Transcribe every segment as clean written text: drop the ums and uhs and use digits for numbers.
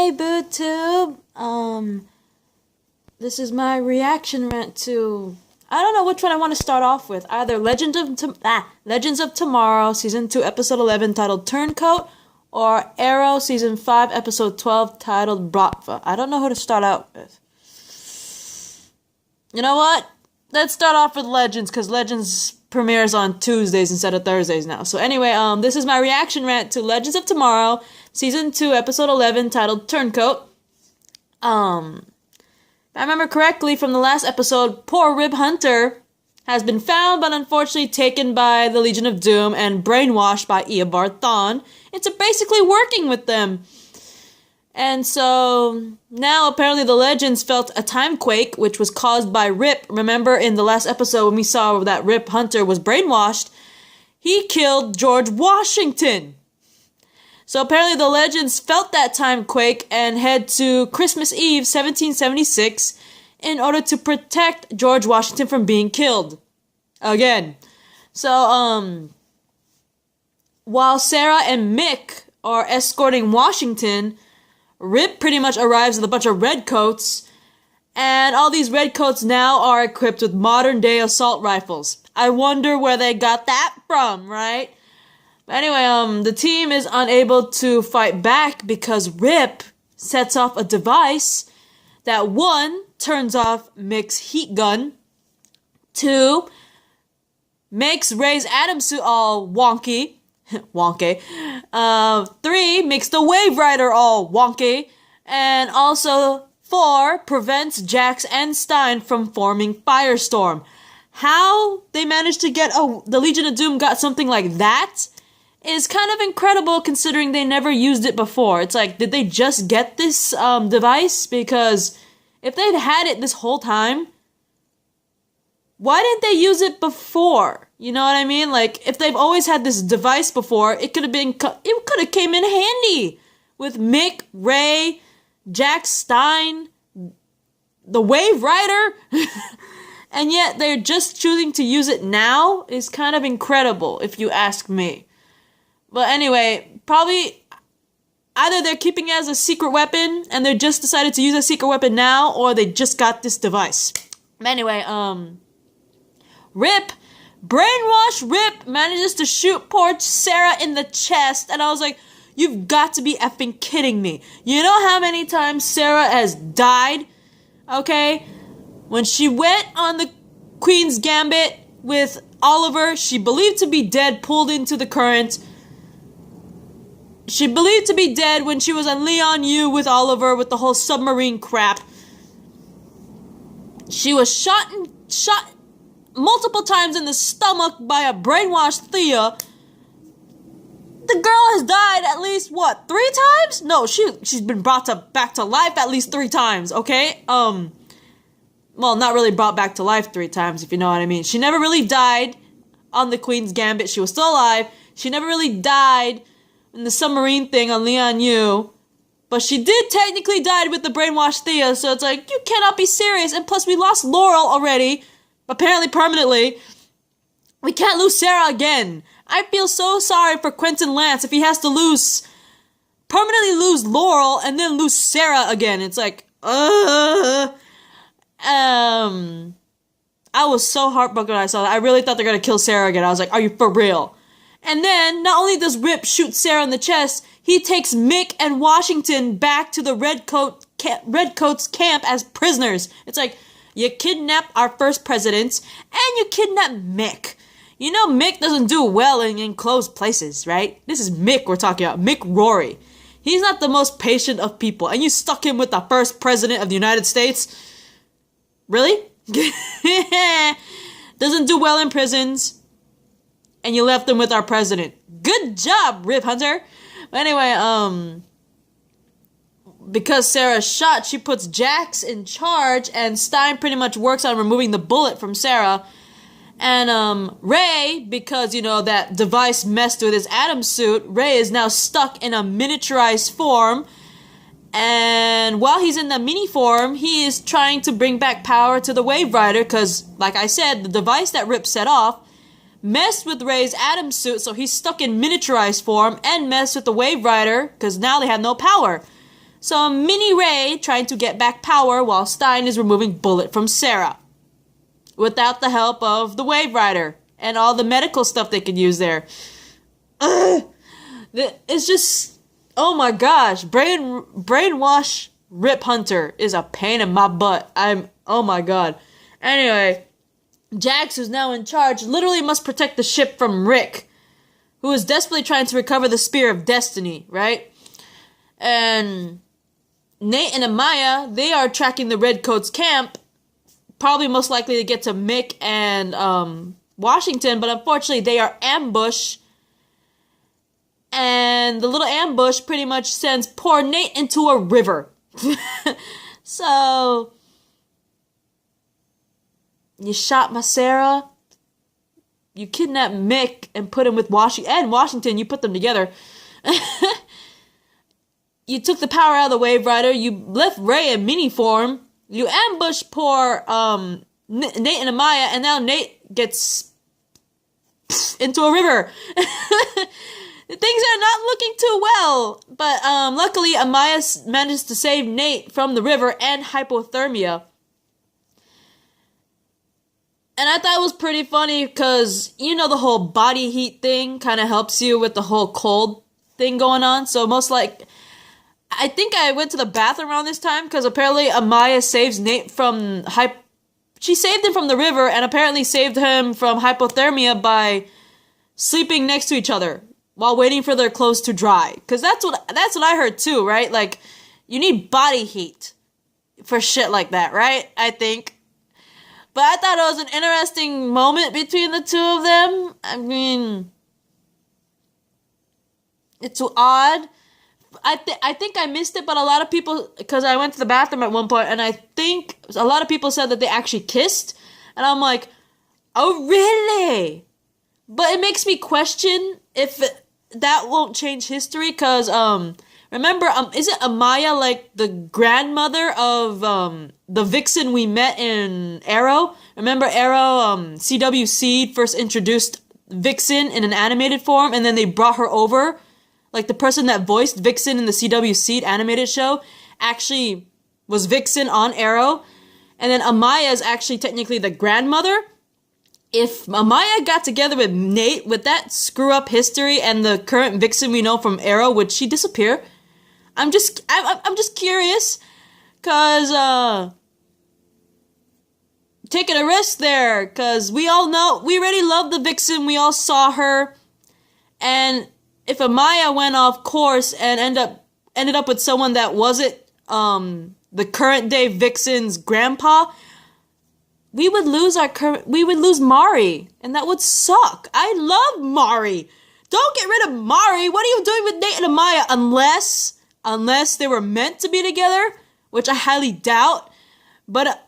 Hey BooTube, this is my reaction rant to, I don't know which one I want to start off with, either Legends of Tomorrow, Season 2, Episode 11, titled Turncoat, or Arrow, Season 5, Episode 12, titled Bratva. I don't know who to start out with. You know what? Let's start off with Legends, because Legends premieres on Tuesdays instead of Thursdays now. So anyway, this is my reaction rant to Legends of Tomorrow, Season 2, Episode 11, titled Turncoat. If I remember correctly from the last episode, poor Rib Hunter has been found, but unfortunately taken by the Legion of Doom and brainwashed by Eobard Thawne into basically working with them. And so, now apparently the Legends felt a time quake, which was caused by Rip. Remember in the last episode when we saw that Rip Hunter was brainwashed, he killed George Washington. So apparently the Legends felt that time quake and head to Christmas Eve, 1776, in order to protect George Washington from being killed. Again. So, while Sarah and Mick are escorting Washington, Rip pretty much arrives with a bunch of redcoats, and all these redcoats now are equipped with modern-day assault rifles. I wonder where they got that from, right? But anyway, the team is unable to fight back because Rip sets off a device that, 1, turns off Mick's heat gun, 2, makes Ray's atom suit all wonky, 3, makes the Wave Rider all wonky, and also 4, prevents Jax and Stein from forming Firestorm. How they managed to get, the Legion of Doom got something like that is kind of incredible considering they never used it before. It's like, did they just get this device? Because if they'd had it this whole time, why didn't they use it before? You know what I mean? Like, if they've always had this device before, it could have came in handy with Mick, Ray, Jack Stein, the Wave Rider, and yet they're just choosing to use it now is kind of incredible, if you ask me. But anyway, probably either they're keeping it as a secret weapon and they just decided to use a secret weapon now, or they just got this device. Anyway, Rip, brainwash Rip manages to shoot poor Sarah in the chest, and I was like, you've got to be effing kidding me. You know how many times Sarah has died? Okay? When she went on the Queen's Gambit with Oliver, she believed to be dead, pulled into the current. She believed to be dead when she was on Leon U with Oliver with the whole submarine crap. She was shot multiple times in the stomach by a brainwashed Thea. The girl has died at least, 3 times? No, she's been brought back to life at least 3 times, okay? Well, not really brought back to life 3 times, if you know what I mean. She never really died on the Queen's Gambit. She was still alive. She never really died in the submarine thing on Leon U. But she did technically die with the brainwashed Thea, so it's like, you cannot be serious. And plus, we lost Laurel already. Apparently permanently. We can't lose Sarah again. I feel so sorry for Quentin Lance if he has to permanently lose Laurel and then lose Sarah again. It's like, I was so heartbroken when I saw that. I really thought they were gonna kill Sarah again. I was like, are you for real? And then, not only does Rip shoot Sarah in the chest, he takes Mick and Washington back to the Redcoats camp as prisoners. It's like, you kidnap our first president, and you kidnap Mick. You know Mick doesn't do well in enclosed places, right? This is Mick we're talking about, Mick Rory. He's not the most patient of people, and you stuck him with the first president of the United States? Really? Doesn't do well in prisons, and you left him with our president. Good job, Rip Hunter. But anyway, because Sarah's shot, she puts Jax in charge, and Stein pretty much works on removing the bullet from Sarah. And, Ray, because, that device messed with his atom suit, Ray is now stuck in a miniaturized form. And while he's in the mini form, he is trying to bring back power to the Wave Rider, because, like I said, the device that Rip set off messed with Ray's atom suit, so he's stuck in miniaturized form, and messed with the Wave Rider, because now they have no power. So Mini Ray trying to get back power while Stein is removing Bullet from Sarah. Without the help of the Wave Rider and all the medical stuff they could use there. It's just, oh my gosh, brainwash Rip Hunter is a pain in my butt. Oh my god. Anyway, Jax, who's now in charge, literally must protect the ship from Rick, who is desperately trying to recover the Spear of Destiny, right? And Nate and Amaya, they are tracking the Redcoats' camp, probably most likely to get to Mick and Washington, but unfortunately they are ambushed. And the little ambush pretty much sends poor Nate into a river. So, you shot my Sarah. You kidnapped Mick and put him with Washington. You put them together. You took the power out of the Wave Rider. You left Ray in mini form. You ambushed poor Nate and Amaya, and now Nate gets into a river. Things are not looking too well, but luckily Amaya manages to save Nate from the river and hypothermia. And I thought it was pretty funny because, you know, the whole body heat thing kind of helps you with the whole cold thing going on. So I think I went to the bathroom around this time because apparently Amaya saves Nate from she saved him from the river and apparently saved him from hypothermia by sleeping next to each other while waiting for their clothes to dry. Because that's what I heard too, right? Like, you need body heat for shit like that, right? I think. But I thought it was an interesting moment between the two of them. I mean, it's odd. I think I missed it, but a lot of people, because I went to the bathroom at one point, and I think a lot of people said that they actually kissed. And I'm like, oh, really? But it makes me question if that won't change history, because, remember, is it Amaya, like, the grandmother of, the Vixen we met in Arrow? Remember Arrow, CW Seed first introduced Vixen in an animated form, and then they brought her over? Like, the person that voiced Vixen in the CW Seed animated show actually was Vixen on Arrow. And then Amaya is actually technically the grandmother. If Amaya got together with Nate, would that screw up history and the current Vixen we know from Arrow, would she disappear? I'm just curious, cause taking a risk there, cause we all know, we already love the Vixen, we all saw her, and if Amaya went off course and ended up with someone that wasn't the current day Vixen's grandpa, we would lose Mari, and that would suck. I love Mari. Don't get rid of Mari. What are you doing with Nate and Amaya? Unless they were meant to be together, which I highly doubt. But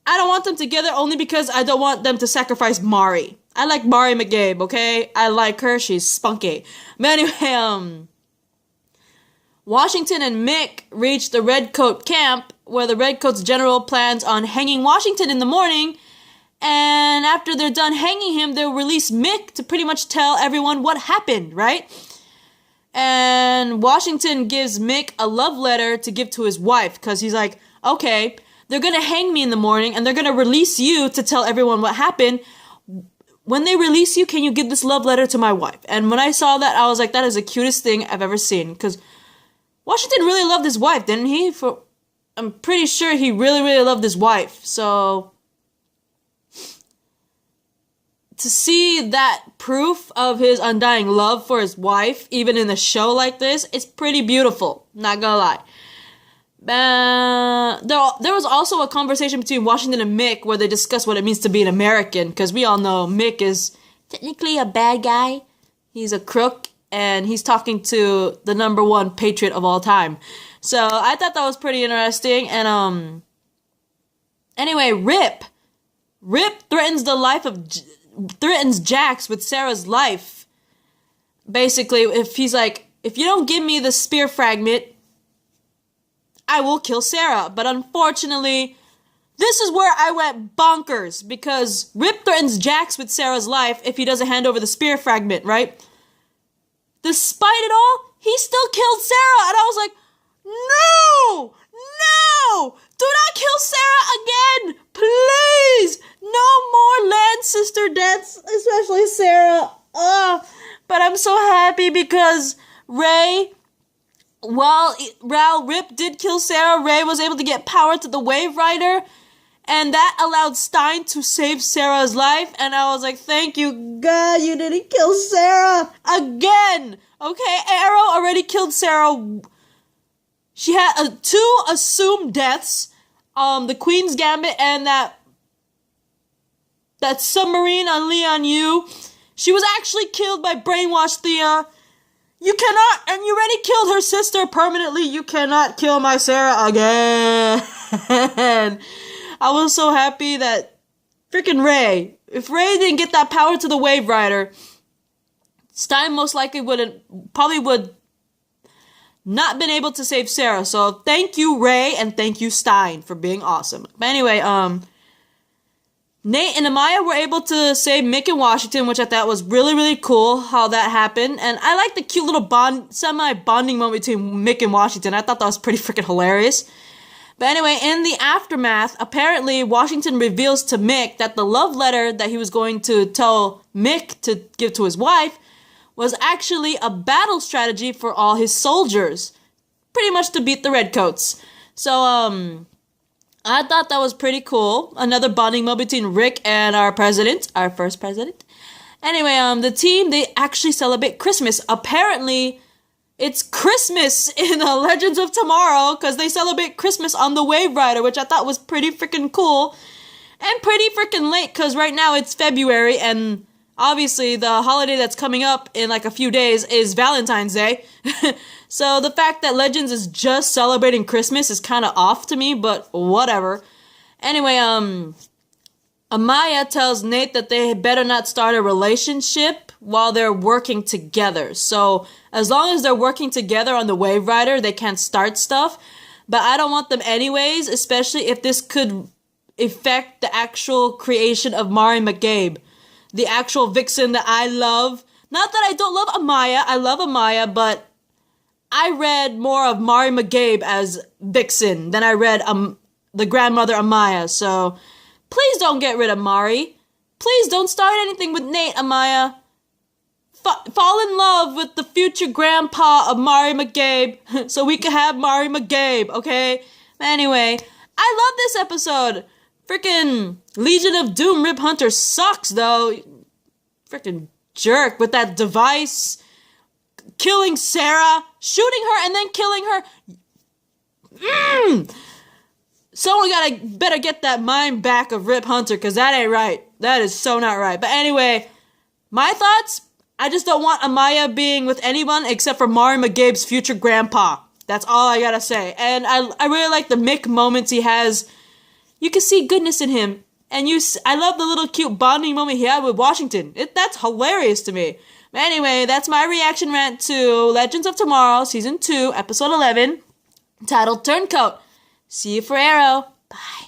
I don't want them together only because I don't want them to sacrifice Mari. I like Mari McGabe, okay? I like her. She's spunky. But anyway, Washington and Mick reach the Redcoat camp, where the Redcoats general plans on hanging Washington in the morning, and after they're done hanging him, they'll release Mick to pretty much tell everyone what happened, right? And Washington gives Mick a love letter to give to his wife, because he's like, okay, they're gonna hang me in the morning, and they're gonna release you to tell everyone what happened. When they release you, can you give this love letter to my wife? And when I saw that, I was like, that is the cutest thing I've ever seen, because Washington really loved his wife, didn't he? I'm pretty sure he really, really loved his wife. So, to see that proof of his undying love for his wife, even in a show like this, it's pretty beautiful. Not gonna lie. There was also a conversation between Washington and Mick where they discuss what it means to be an American, because we all know Mick is technically a bad guy. He's a crook, and he's talking to the #1 patriot of all time. So I thought that was pretty interesting. And anyway, Rip threatens threatens Jax with Sarah's life. Basically, if you don't give me the spear fragment, I will kill Sarah. But unfortunately, this is where I went bonkers, because Rip threatens Jax with Sarah's life if he doesn't hand over the spear fragment, right? Despite it all, he still killed Sarah. And I was like, no! No! Do not kill Sarah again! Please! No more Lancaster deaths, especially Sarah. But I'm so happy because Ray, while Rip did kill Sarah, Ray was able to get power to the Wave Rider, and that allowed Stein to save Sarah's life, and I was like, thank you, God, you didn't kill Sarah again! Okay, Arrow already killed Sarah. She had 2 assumed deaths, the Queen's Gambit and that submarine on Leon Yu. She was actually killed by Brainwash Thea. You cannot, and you already killed her sister permanently. You cannot kill my Sarah again. I was so happy that freaking Ray, if Ray didn't get that power to the Wave Rider, Stein most likely would not been able to save Sarah. So thank you, Ray, and thank you, Stein, for being awesome. But anyway, Nate and Amaya were able to save Mick and Washington, which I thought was really, really cool how that happened. And I like the cute little semi-bonding moment between Mick and Washington. I thought that was pretty freaking hilarious. But anyway, in the aftermath, apparently Washington reveals to Mick that the love letter that he was going to tell Mick to give to his wife was actually a battle strategy for all his soldiers. Pretty much to beat the Redcoats. So, I thought that was pretty cool. Another bonding moment between Rick and our first president. Anyway, the team, they actually celebrate Christmas. Apparently, it's Christmas in Legends of Tomorrow, because they celebrate Christmas on the Wave Rider, which I thought was pretty freaking cool. And pretty freaking late, because right now it's February, and obviously, the holiday that's coming up in like a few days is Valentine's Day. So the fact that Legends is just celebrating Christmas is kind of off to me, but whatever. Anyway, Amaya tells Nate that they better not start a relationship while they're working together. So as long as they're working together on the Wave Rider, they can't start stuff. But I don't want them anyways, especially if this could affect the actual creation of Mari McCabe. The actual Vixen that I love. Not that I don't love Amaya. I love Amaya, but I read more of Mari McCabe as Vixen than I read the grandmother Amaya. So please don't get rid of Mari. Please don't start anything with Nate, Amaya. Fall in love with the future grandpa of Mari McCabe so we can have Mari McCabe, okay? Anyway, I love this episode. Freaking Legion of Doom Rip Hunter sucks, though. Freaking jerk with that device. Killing Sarah. Shooting her and then killing her. Someone better get that mind back of Rip Hunter, because that ain't right. That is so not right. But anyway, my thoughts, I just don't want Amaya being with anyone except for Mari McCabe's future grandpa. That's all I gotta say. And I really like the Mick moments he has. You can see goodness in him. And I love the little cute bonding moment he had with Washington. That's hilarious to me. But anyway, that's my reaction rant to Legends of Tomorrow, Season 2, Episode 11, titled Turncoat. See you for Arrow. Bye.